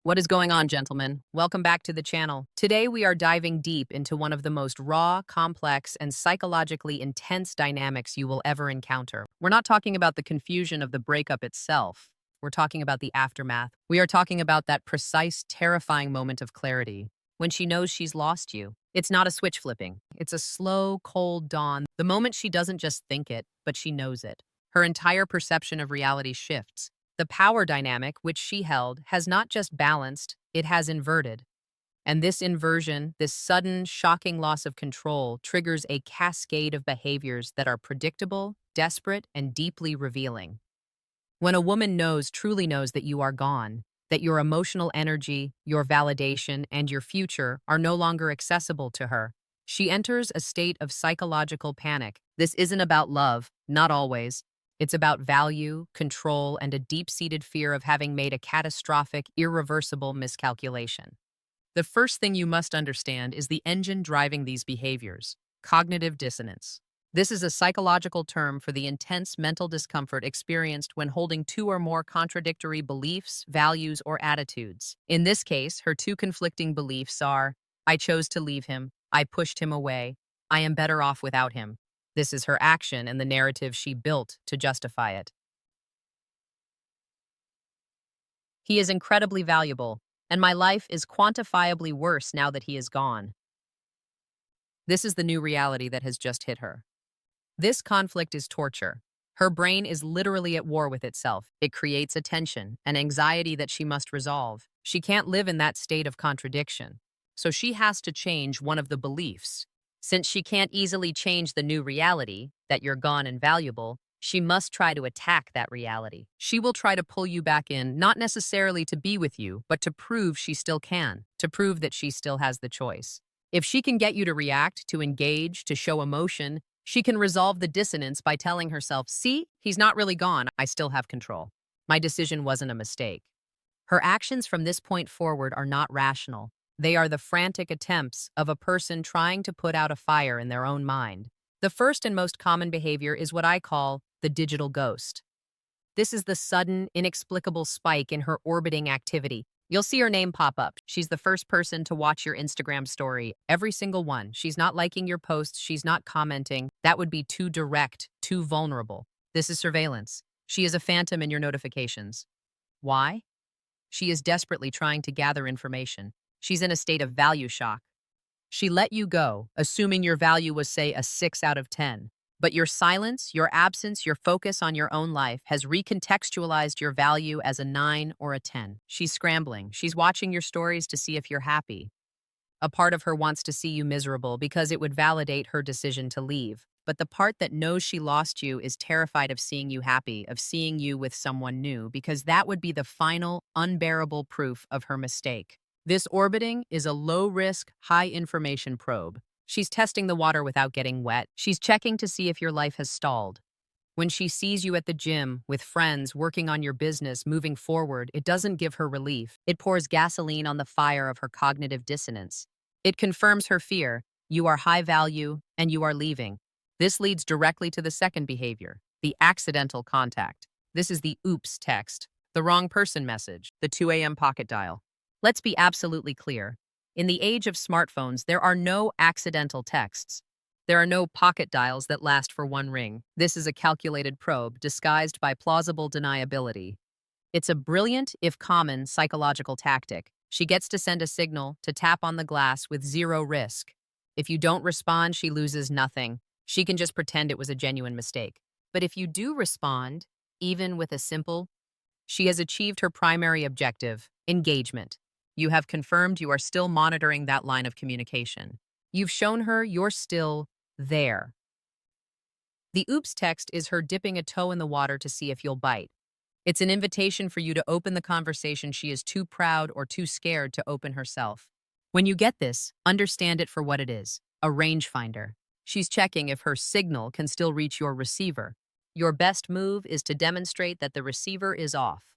What is going on, gentlemen? Welcome back to the channel. Today, we are diving deep into one of the most raw, complex, and psychologically intense dynamics you will ever encounter. We're not talking about the confusion of the breakup itself. We're talking about the aftermath. We are talking about that precise, terrifying moment of clarity when she knows she's lost you. It's not a switch flipping. It's a slow, cold dawn. The moment she doesn't just think it, but she knows it. Her entire perception of reality shifts. The power dynamic, which she held, has not just balanced, it has inverted. And this inversion, this sudden, shocking loss of control, triggers a cascade of behaviors that are predictable, desperate, and deeply revealing. When a woman truly knows that you are gone, that your emotional energy, your validation, and your future are no longer accessible to her, she enters a state of psychological panic. This isn't about love, not always. It's about value, control, and a deep-seated fear of having made a catastrophic, irreversible miscalculation. The first thing you must understand is the engine driving these behaviors: cognitive dissonance. This is a psychological term for the intense mental discomfort experienced when holding two or more contradictory beliefs, values, or attitudes. In this case, her two conflicting beliefs are: I chose to leave him, I pushed him away, I am better off without him. This is her action and the narrative she built to justify it. He is incredibly valuable, and my life is quantifiably worse now that he is gone. This is the new reality that has just hit her. This conflict is torture. Her brain is literally at war with itself. It creates a tension, an anxiety that she must resolve. She can't live in that state of contradiction. So she has to change one of the beliefs. Since she can't easily change the new reality, that you're gone and valuable, she must try to attack that reality. She will try to pull you back in, not necessarily to be with you, but to prove she still can, to prove that she still has the choice. If she can get you to react, to engage, to show emotion, she can resolve the dissonance by telling herself, see, he's not really gone, I still have control. My decision wasn't a mistake. Her actions from this point forward are not rational. They are the frantic attempts of a person trying to put out a fire in their own mind. The first and most common behavior is what I call the digital ghost. This is the sudden, inexplicable spike in her orbiting activity. You'll see her name pop up. She's the first person to watch your Instagram story, every single one. She's not liking your posts, she's not commenting. That would be too direct, too vulnerable. This is surveillance. She is a phantom in your notifications. Why? She is desperately trying to gather information. She's in a state of value shock. She let you go, assuming your value was, say, a 6 out of 10. But your silence, your absence, your focus on your own life has recontextualized your value as a 9 or a 10. She's scrambling. She's watching your stories to see if you're happy. A part of her wants to see you miserable because it would validate her decision to leave. But the part that knows she lost you is terrified of seeing you happy, of seeing you with someone new, because that would be the final, unbearable proof of her mistake. This orbiting is a low-risk, high-information probe. She's testing the water without getting wet. She's checking to see if your life has stalled. When she sees you at the gym, with friends, working on your business, moving forward, it doesn't give her relief. It pours gasoline on the fire of her cognitive dissonance. It confirms her fear: you are high value, and you are leaving. This leads directly to the second behavior, the accidental contact. This is the oops text, the wrong person message, the 2 a.m. pocket dial. Let's be absolutely clear. In the age of smartphones, there are no accidental texts. There are no pocket dials that last for one ring. This is a calculated probe disguised by plausible deniability. It's a brilliant, if common, psychological tactic. She gets to send a signal, to tap on the glass with zero risk. If you don't respond, she loses nothing. She can just pretend it was a genuine mistake. But if you do respond, even with a simple, she has achieved her primary objective: engagement. You have confirmed you are still monitoring that line of communication. You've shown her you're still there. The oops text is her dipping a toe in the water to see if you'll bite. It's an invitation for you to open the conversation she is too proud or too scared to open herself. When you get this, understand it for what it is: a rangefinder. She's checking if her signal can still reach your receiver. Your best move is to demonstrate that the receiver is off.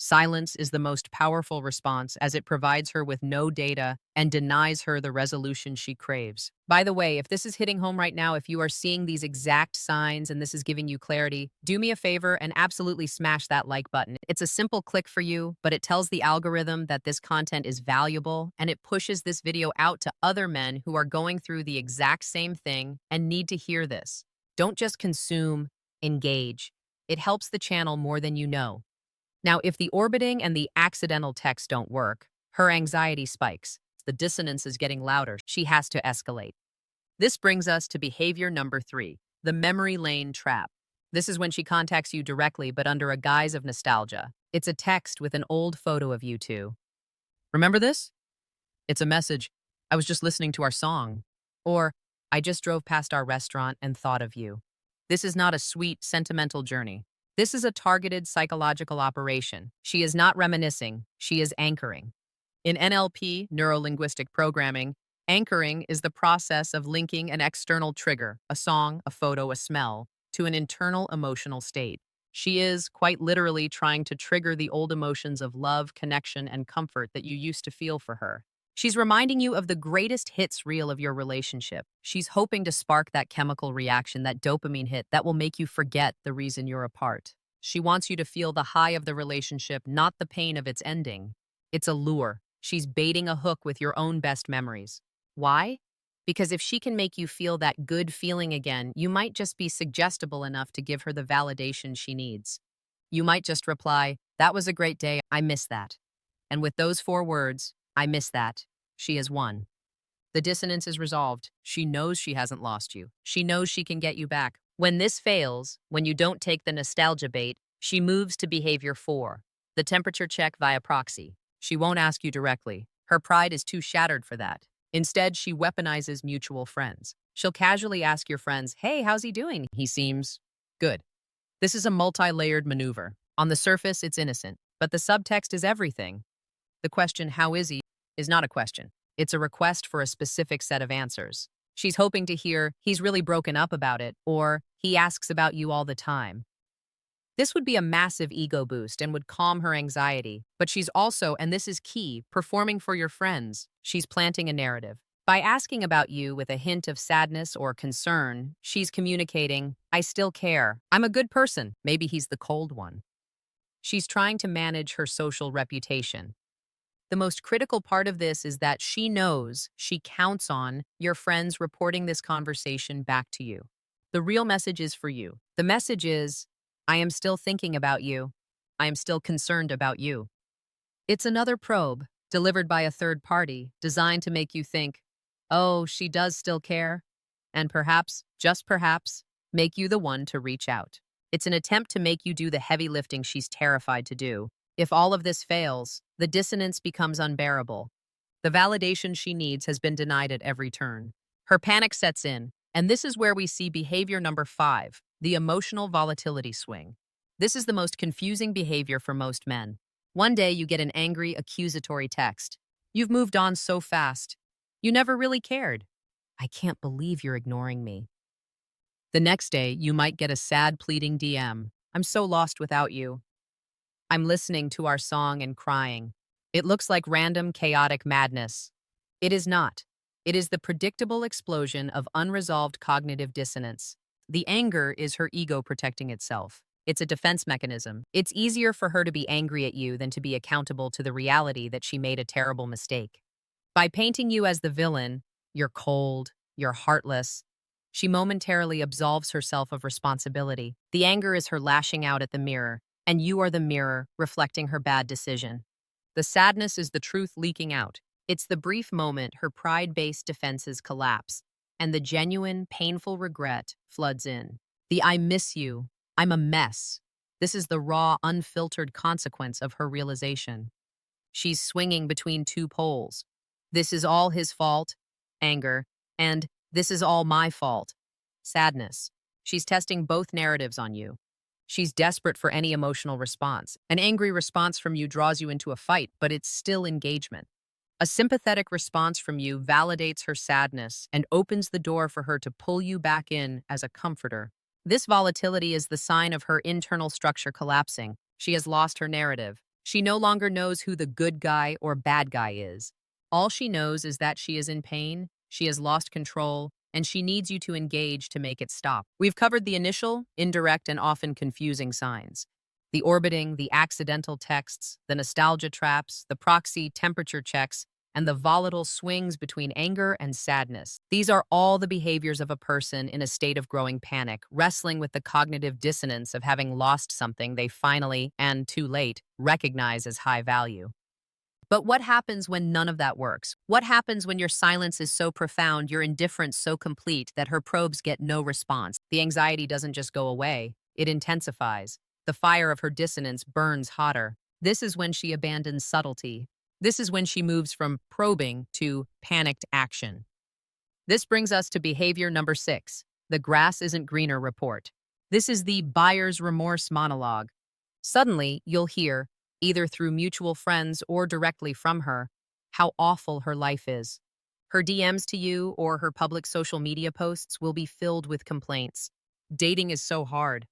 Silence is the most powerful response as it provides her with no data and denies her the resolution she craves. By the way, if this is hitting home right now, if you are seeing these exact signs and this is giving you clarity, do me a favor and absolutely smash that like button. It's a simple click for you, but it tells the algorithm that this content is valuable and it pushes this video out to other men who are going through the exact same thing and need to hear this. Don't just consume, engage. It helps the channel more than you know. Now, if the orbiting and the accidental text don't work, her anxiety spikes. The dissonance is getting louder. She has to escalate. This brings us to behavior number 3, the memory lane trap. This is when she contacts you directly, but under a guise of nostalgia. It's a text with an old photo of you two. Remember this? It's a message. I was just listening to our song. Or, I just drove past our restaurant and thought of you. This is not a sweet, sentimental journey. This is a targeted psychological operation. She is not reminiscing, she is anchoring. In NLP, neuro-linguistic programming, anchoring is the process of linking an external trigger, a song, a photo, a smell, to an internal emotional state. She is, quite literally, trying to trigger the old emotions of love, connection, and comfort that you used to feel for her. She's reminding you of the greatest hits reel of your relationship. She's hoping to spark that chemical reaction, that dopamine hit that will make you forget the reason you're apart. She wants you to feel the high of the relationship, not the pain of its ending. It's a lure. She's baiting a hook with your own best memories. Why? Because if she can make you feel that good feeling again, you might just be suggestible enough to give her the validation she needs. You might just reply, "That was a great day, I miss that." And with those 4 words, "I miss that," she has won. The dissonance is resolved. She knows she hasn't lost you. She knows she can get you back. When this fails, when you don't take the nostalgia bait, she moves to behavior 4, the temperature check via proxy. She won't ask you directly. Her pride is too shattered for that. Instead, she weaponizes mutual friends. She'll casually ask your friends, "Hey, how's he doing? He seems good." This is a multi-layered maneuver. On the surface, it's innocent, but the subtext is everything. The question, "How is he?" is not a question. It's a request for a specific set of answers. She's hoping to hear, "He's really broken up about it," or "He asks about you all the time." This would be a massive ego boost and would calm her anxiety, but she's also, and this is key, performing for your friends. She's planting a narrative. By asking about you with a hint of sadness or concern, she's communicating, "I still care. I'm a good person." Maybe he's the cold one. She's trying to manage her social reputation. The most critical part of this is that she knows, she counts on, your friends reporting this conversation back to you. The real message is for you. The message is, "I am still thinking about you. I am still concerned about you." It's another probe, delivered by a third party, designed to make you think, "Oh, she does still care," and perhaps, just perhaps, make you the one to reach out. It's an attempt to make you do the heavy lifting she's terrified to do. If all of this fails, the dissonance becomes unbearable. The validation she needs has been denied at every turn. Her panic sets in, and this is where we see behavior number 5, the emotional volatility swing. This is the most confusing behavior for most men. One day you get an angry, accusatory text. "You've moved on so fast. You never really cared. I can't believe you're ignoring me." The next day, you might get a sad, pleading DM. "I'm so lost without you. I'm listening to our song and crying." It looks like random, chaotic madness. It is not. It is the predictable explosion of unresolved cognitive dissonance. The anger is her ego protecting itself. It's a defense mechanism. It's easier for her to be angry at you than to be accountable to the reality that she made a terrible mistake. By painting you as the villain, you're cold, you're heartless, she momentarily absolves herself of responsibility. The anger is her lashing out at the mirror, and you are the mirror reflecting her bad decision. The sadness is the truth leaking out. It's the brief moment her pride-based defenses collapse, and the genuine, painful regret floods in. The "I miss you, I'm a mess." This is the raw, unfiltered consequence of her realization. She's swinging between 2 poles. "This is all his fault," anger, and "this is all my fault," sadness. She's testing both narratives on you. She's desperate for any emotional response. An angry response from you draws you into a fight, but it's still engagement. A sympathetic response from you validates her sadness and opens the door for her to pull you back in as a comforter. This volatility is the sign of her internal structure collapsing. She has lost her narrative. She no longer knows who the good guy or bad guy is. All she knows is that she is in pain, she has lost control, and she needs you to engage to make it stop. We've covered the initial, indirect, and often confusing signs. The orbiting, the accidental texts, the nostalgia traps, the proxy temperature checks, and the volatile swings between anger and sadness. These are all the behaviors of a person in a state of growing panic, wrestling with the cognitive dissonance of having lost something they finally, and too late, recognize as high value. But what happens when none of that works? What happens when your silence is so profound, your indifference so complete that her probes get no response? The anxiety doesn't just go away, it intensifies. The fire of her dissonance burns hotter. This is when she abandons subtlety. This is when she moves from probing to panicked action. This brings us to behavior number 6, the grass isn't greener report. This is the buyer's remorse monologue. Suddenly, you'll hear, either through mutual friends or directly from her, how awful her life is. Her DMs to you or her public social media posts will be filled with complaints. Dating is so hard.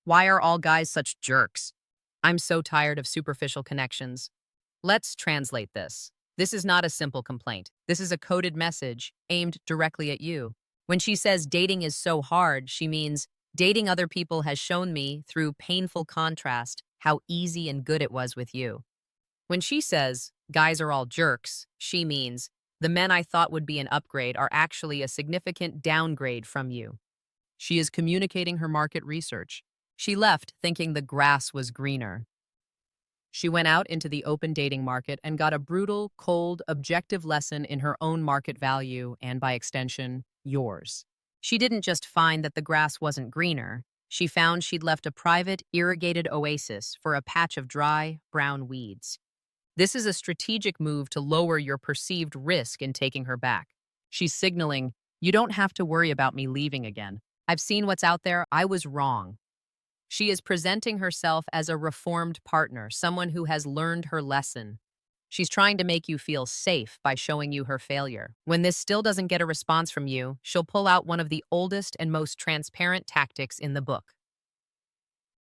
Why are all guys such jerks? I'm so tired of superficial connections. Let's translate this. This is not a simple complaint. This is a coded message aimed directly at you. When she says dating is so hard, she means dating other people has shown me, through painful contrast, how easy and good it was with you. When she says guys are all jerks, she means the men I thought would be an upgrade are actually a significant downgrade from you. She is communicating her market research. She left thinking the grass was greener. She went out into the open dating market and got a brutal, cold, objective lesson in her own market value and, by extension, yours. She didn't just find that the grass wasn't greener. She found she'd left a private, irrigated oasis for a patch of dry, brown weeds. This is a strategic move to lower your perceived risk in taking her back. She's signaling, you don't have to worry about me leaving again. I've seen what's out there. I was wrong. She is presenting herself as a reformed partner, someone who has learned her lesson. She's trying to make you feel safe by showing you her failure. When this still doesn't get a response from you, she'll pull out one of the oldest and most transparent tactics in the book.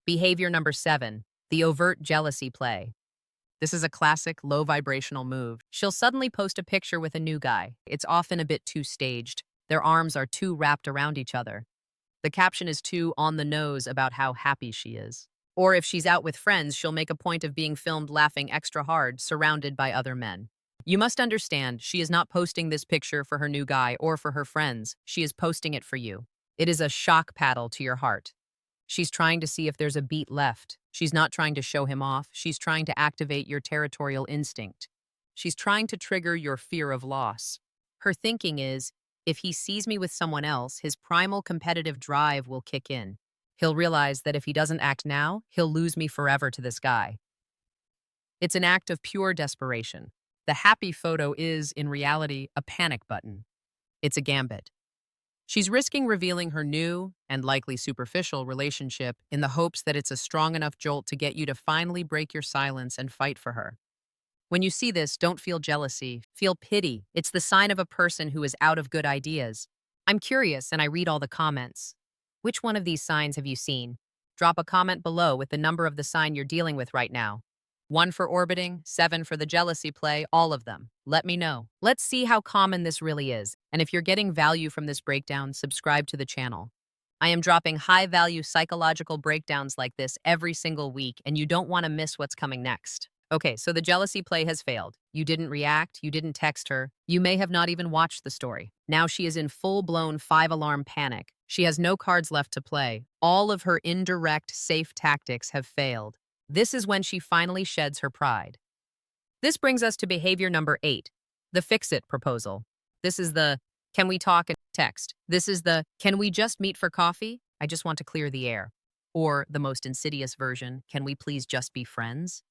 Behavior number 7, the overt jealousy play. This is a classic low vibrational move. She'll suddenly post a picture with a new guy. It's often a bit too staged. Their arms are too wrapped around each other. The caption is too on the nose about how happy she is. Or if she's out with friends, she'll make a point of being filmed laughing extra hard, surrounded by other men. You must understand, she is not posting this picture for her new guy or for her friends. She is posting it for you. It is a shock paddle to your heart. She's trying to see if there's a beat left. She's not trying to show him off. She's trying to activate your territorial instinct. She's trying to trigger your fear of loss. Her thinking is, if he sees me with someone else, his primal competitive drive will kick in. He'll realize that if he doesn't act now, he'll lose me forever to this guy. It's an act of pure desperation. The happy photo is, in reality, a panic button. It's a gambit. She's risking revealing her new, and likely superficial, relationship in the hopes that it's a strong enough jolt to get you to finally break your silence and fight for her. When you see this, don't feel jealousy, feel pity. It's the sign of a person who is out of good ideas. I'm curious and I read all the comments. Which one of these signs have you seen? Drop a comment below with the number of the sign you're dealing with right now. 1 for orbiting, 7 for the jealousy play, all of them. Let me know. Let's see how common this really is. And if you're getting value from this breakdown, subscribe to the channel. I am dropping high-value psychological breakdowns like this every single week, and you don't want to miss what's coming next. Okay, so the jealousy play has failed. You didn't react, you didn't text her, you may have not even watched the story. Now she is in full-blown 5-alarm panic. She has no cards left to play. All of her indirect, safe tactics have failed. This is when she finally sheds her pride. This brings us to behavior number 8, the fix-it proposal. This is the, can we talk and text? This is the, can we just meet for coffee? I just want to clear the air. Or the most insidious version, can we please just be friends?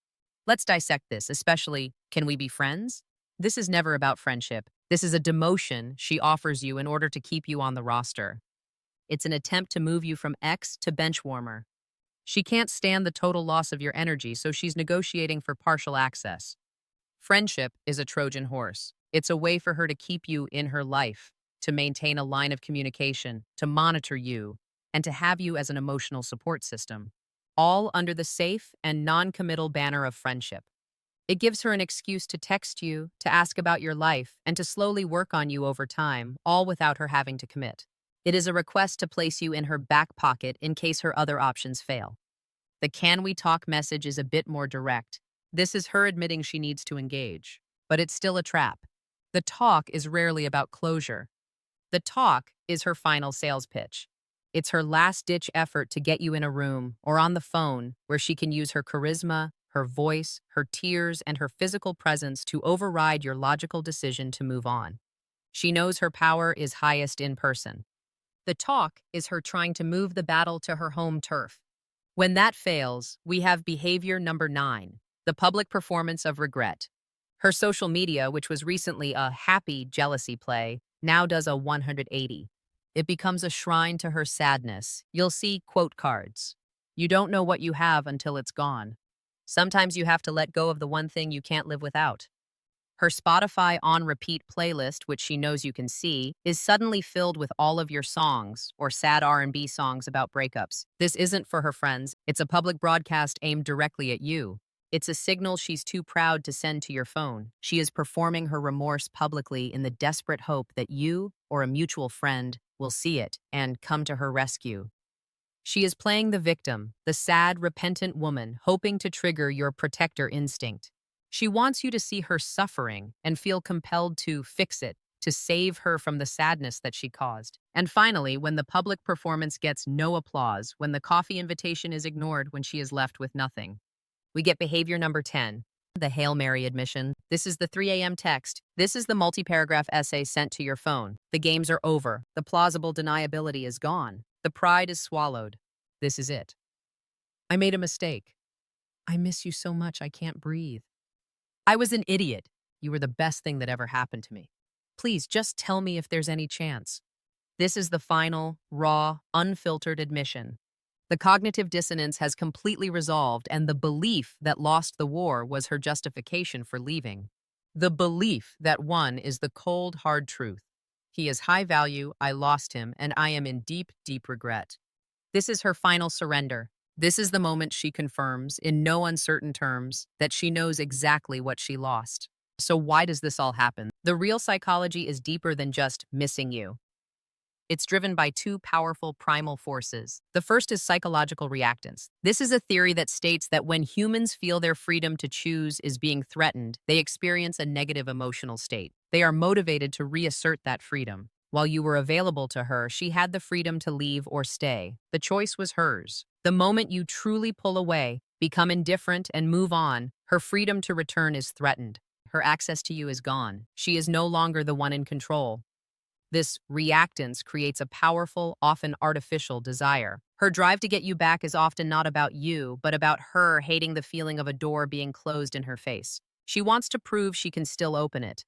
Let's dissect this, especially, can we be friends? This is never about friendship. This is a demotion she offers you in order to keep you on the roster. It's an attempt to move you from ex to bench warmer. She can't stand the total loss of your energy, so she's negotiating for partial access. Friendship is a Trojan horse. It's a way for her to keep you in her life, to maintain a line of communication, to monitor you, and to have you as an emotional support system. All under the safe and non-committal banner of friendship. It gives her an excuse to text you, to ask about your life, and to slowly work on you over time, all without her having to commit. It is a request to place you in her back pocket in case her other options fail. The "can we talk" message is a bit more direct. This is her admitting she needs to engage, but it's still a trap. The talk is rarely about closure. The talk is her final sales pitch. It's her last-ditch effort to get you in a room or on the phone where she can use her charisma, her voice, her tears, and her physical presence to override your logical decision to move on. She knows her power is highest in person. The talk is her trying to move the battle to her home turf. When that fails, we have behavior number 9, the public performance of regret. Her social media, which was recently a happy jealousy play, now does a 180. It becomes a shrine to her sadness. You'll see quote cards. You don't know what you have until it's gone. Sometimes you have to let go of the one thing you can't live without. Her Spotify on repeat playlist, which she knows you can see, is suddenly filled with all of your songs or sad R&B songs about breakups. This isn't for her friends. It's a public broadcast aimed directly at you. It's a signal she's too proud to send to your phone. She is performing her remorse publicly in the desperate hope that you or a mutual friend will see it and come to her rescue. She is playing the victim, the sad, repentant woman, hoping to trigger your protector instinct. She wants you to see her suffering and feel compelled to fix it, to save her from the sadness that she caused. And finally, when the public performance gets no applause, when the coffee invitation is ignored, when she is left with nothing, we get behavior number 10, the Hail Mary admission. This is the 3 a.m. text. This is the multi-paragraph essay sent to your phone. The games are over. The plausible deniability is gone. The pride is swallowed. This is it. I made a mistake. I miss you so much I can't breathe. I was an idiot. You were the best thing that ever happened to me. Please just tell me if there's any chance. This is the final, raw, unfiltered admission. The cognitive dissonance has completely resolved, and the belief that lost the war was her justification for leaving. The belief that won is the cold, hard truth. He is high value, I lost him, and I am in deep, deep regret. This is her final surrender. This is the moment she confirms, in no uncertain terms, that she knows exactly what she lost. So why does this all happen? The real psychology is deeper than just missing you. It's driven by two powerful primal forces. The first is psychological reactance. This is a theory that states that when humans feel their freedom to choose is being threatened, they experience a negative emotional state. They are motivated to reassert that freedom. While you were available to her, she had the freedom to leave or stay. The choice was hers. The moment you truly pull away, become indifferent, and move on, her freedom to return is threatened. Her access to you is gone. She is no longer the one in control. This reactance creates a powerful, often artificial desire. Her drive to get you back is often not about you, but about her hating the feeling of a door being closed in her face. She wants to prove she can still open it.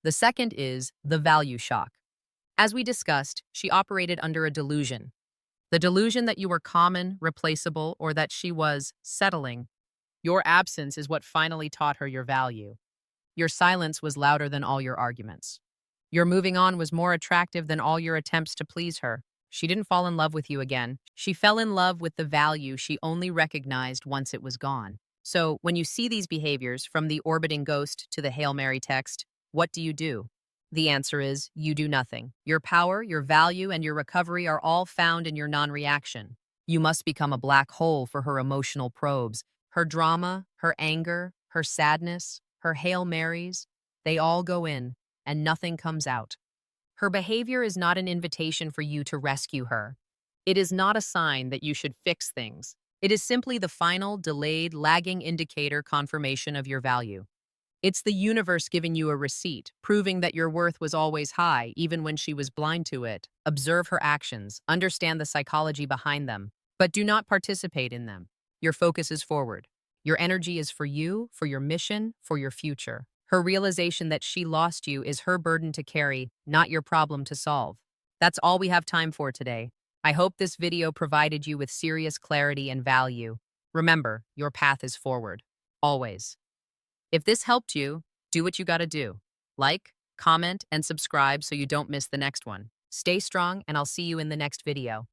The second is the value shock. As we discussed, she operated under a delusion. The delusion that you were common, replaceable, or that she was settling. Your absence is what finally taught her your value. Your silence was louder than all your arguments. Your moving on was more attractive than all your attempts to please her. She didn't fall in love with you again. She fell in love with the value she only recognized once it was gone. So, when you see these behaviors, from the orbiting ghost to the Hail Mary text, what do? The answer is, you do nothing. Your power, your value, and your recovery are all found in your non-reaction. You must become a black hole for her emotional probes. Her drama, her anger, her sadness, her Hail Marys, they all go in, and nothing comes out. Her behavior is not an invitation for you to rescue her. It is not a sign that you should fix things. It is simply the final, delayed, lagging indicator confirmation of your value. It's the universe giving you a receipt, proving that your worth was always high, even when she was blind to it. Observe her actions, understand the psychology behind them, but do not participate in them. Your focus is forward. Your energy is for you, for your mission, for your future. Her realization that she lost you is her burden to carry, not your problem to solve. That's all we have time for today. I hope this video provided you with serious clarity and value. Remember, your path is forward. Always. If this helped you, do what you gotta do. Like, comment, and subscribe so you don't miss the next one. Stay strong, and I'll see you in the next video.